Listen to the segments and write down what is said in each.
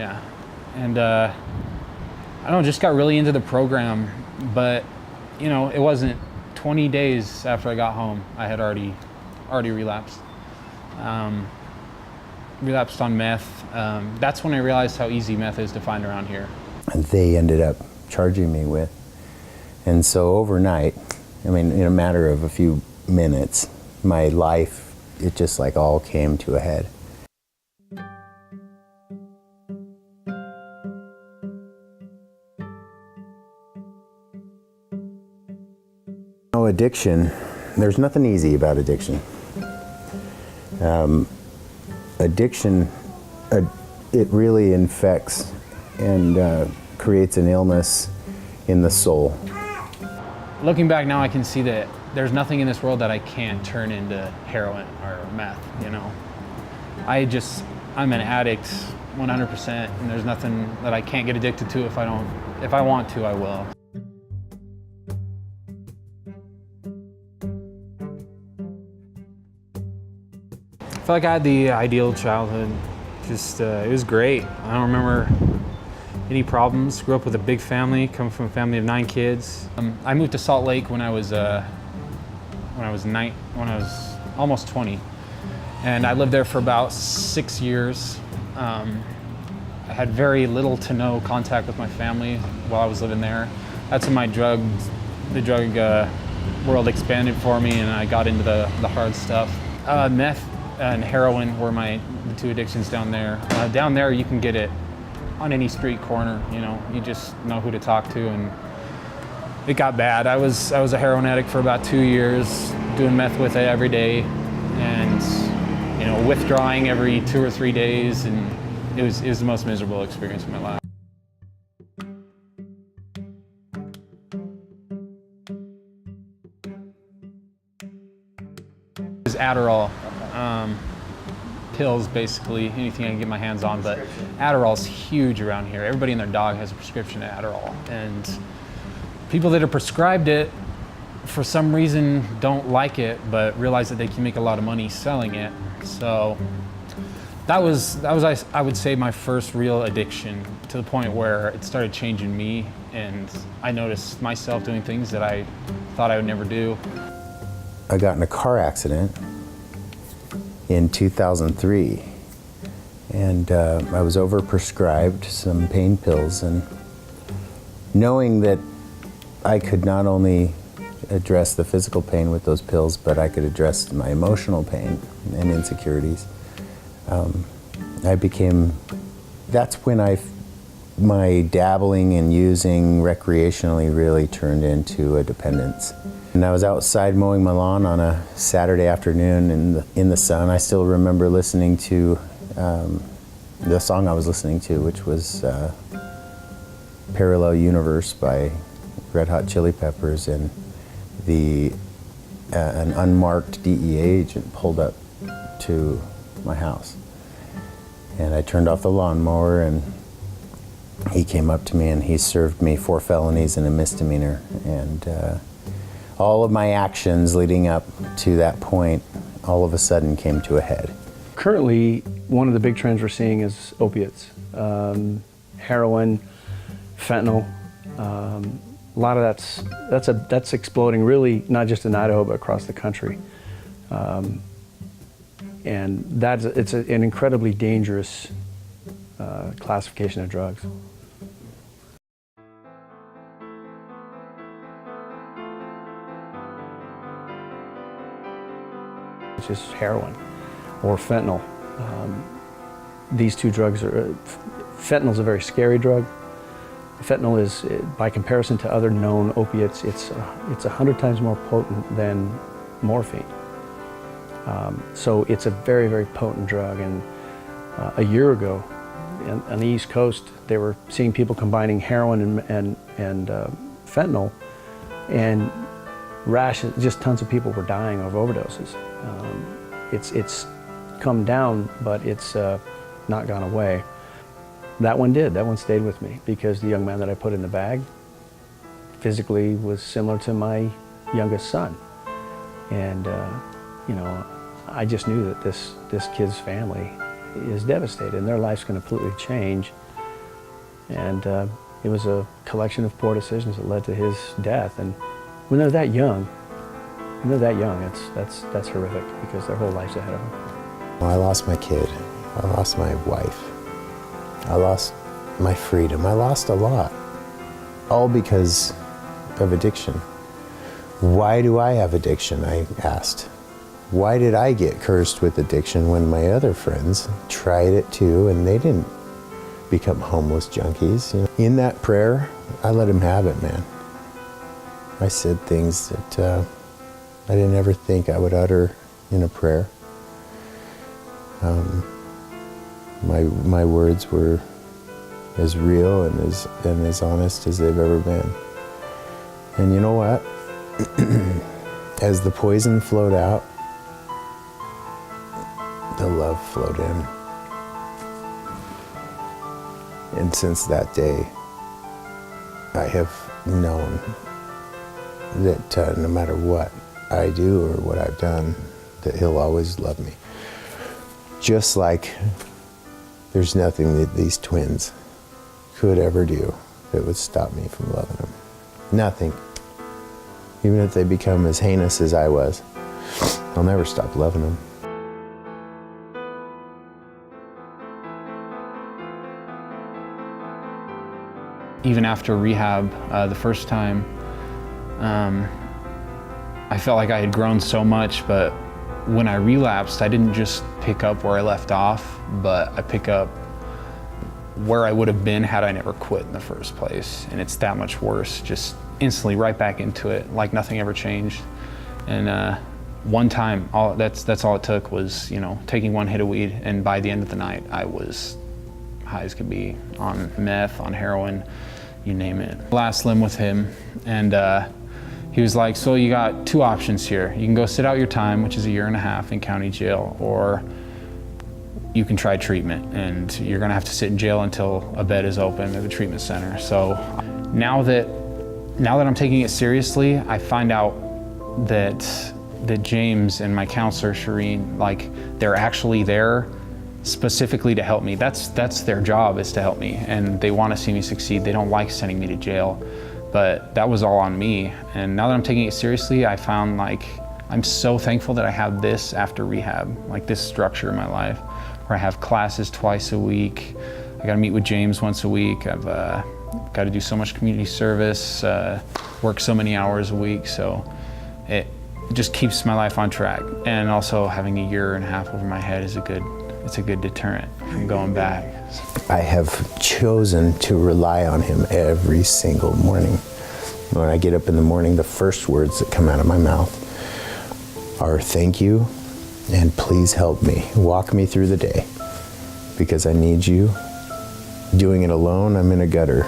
Yeah, and I don't know, just got really into the program, but you know, it wasn't 20 days after I got home, I had already relapsed. Relapsed on meth. That's when I realized how easy meth is to find around here. And they ended up charging me with. And so overnight, I mean, in a matter of a few minutes, my life, it just like all came to a head. Addiction, there's nothing easy about addiction. Addiction, it really infects and creates an illness in the soul. Looking back now, I can see that there's nothing in this world that I can't turn into heroin or meth, you know. I'm an addict 100%, and there's nothing that I can't get addicted to if I want to, I will. I feel like I had the ideal childhood. It was great. I don't remember any problems. Grew up with a big family, come from a family of 9 kids. I moved to Salt Lake when I was almost 20, and I lived there for about 6 years. I had very little to no contact with my family while I was living there. That's when the drug world expanded for me, and I got into the hard stuff. Meth and heroin were the 2 addictions down there. Down there, you can get it on any street corner. You know, you just know who to talk to, and it got bad. I was a heroin addict for about 2 years, doing meth with it every day, and you know, withdrawing every 2 or 3 days, and it was the most miserable experience of my life. It was Adderall. Pills, basically, anything I can get my hands on, but Adderall's huge around here. Everybody and their dog has a prescription of Adderall, and people that are prescribed it, for some reason, don't like it, but realize that they can make a lot of money selling it. So that was I would say my first real addiction, to the point where it started changing me, and I noticed myself doing things that I thought I would never do. I got in a car accident in 2003, and I was overprescribed some pain pills, and knowing that I could not only address the physical pain with those pills, but I could address my emotional pain and insecurities, that's when my dabbling and using recreationally really turned into a dependence. And I was outside mowing my lawn on a Saturday afternoon in the sun. I still remember listening to the song I was listening to, which was Parallel Universe by Red Hot Chili Peppers, and an unmarked DEA agent pulled up to my house. And I turned off the lawnmower, and he came up to me, and he served me 4 felonies and a misdemeanor. And all of my actions leading up to that point all of a sudden came to a head. Currently, one of the big trends we're seeing is opiates. Heroin, fentanyl. A lot of that's exploding, really, not just in Idaho, but across the country. And it's an incredibly dangerous classification of drugs. It's just heroin or fentanyl. These 2 drugs fentanyl is a very scary drug. Fentanyl is, by comparison to other known opiates, it's 100 times more potent than morphine. So it's a very, very potent drug. And a year ago, on the East Coast, they were seeing people combining heroin and fentanyl, and rashes. Just tons of people were dying of overdoses. It's come down, but it's not gone away. That one did. That one stayed with me, because the young man that I put in the bag physically was similar to my youngest son. And you know, I just knew that this kid's family is devastated, and their life's going to completely change. And it was a collection of poor decisions that led to his death. And when they're that young, that's horrific, because their whole life's ahead of them. I lost my kid. I lost my wife. I lost my freedom. I lost a lot. All because of addiction. Why do I have addiction? I asked. Why did I get cursed with addiction when my other friends tried it too and they didn't become homeless junkies? You know? In that prayer, I let him have it, man. I said things that I didn't ever think I would utter in a prayer. My words were as real and as honest as they've ever been. And you know what? As the poison flowed out, the love flowed in. And since that day, I have known that no matter what I do or what I've done, that he'll always love me. Just like there's nothing that these twins could ever do that would stop me from loving them. Nothing. Even if they become as heinous as I was, I'll never stop loving them. Even after rehab the first time, I felt like I had grown so much, but when I relapsed, I didn't just pick up where I left off, but I pick up where I would have been had I never quit in the first place. And it's that much worse, just instantly right back into it, like nothing ever changed. And one time, that's all it took was, taking one hit of weed, and by the end of the night, I was high as could be, on meth, on heroin, you name it. Last limb with him, and he was like, so you got two options here. You can go sit out your time, which is 1.5 years in county jail, or you can try treatment, and you're gonna have to sit in jail until a bed is open at the treatment center. So now that I'm taking it seriously, I find out that James and my counselor, Shireen, like, they're actually there specifically to help me. That's their job, is to help me, and they want to see me succeed. They don't like sending me to jail, but that was all on me. And now that I'm taking it seriously, I found, like, I'm so thankful that I have this after rehab, like this structure in my life, where I have classes twice a week. I got to meet with James once a week. I've got to do so much community service, work so many hours a week. So it just keeps my life on track. And also having 1.5 years over my head is a good deterrent from going back. I have chosen to rely on him every single morning. When I get up in the morning, the first words that come out of my mouth are thank you and please help me. Walk me through the day because I need you. Doing it alone, I'm in a gutter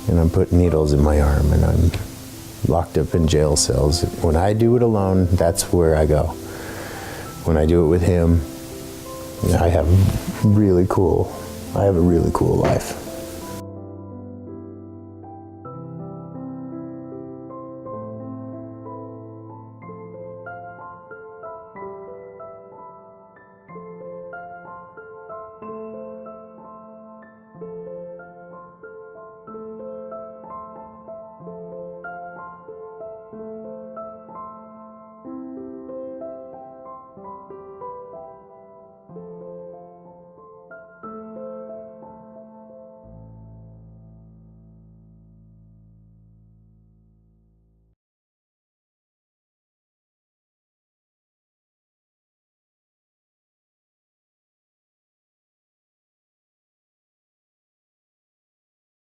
and I'm putting needles in my arm and I'm locked up in jail cells. When I do it alone, that's where I go. When I do it with him, I have a really cool life.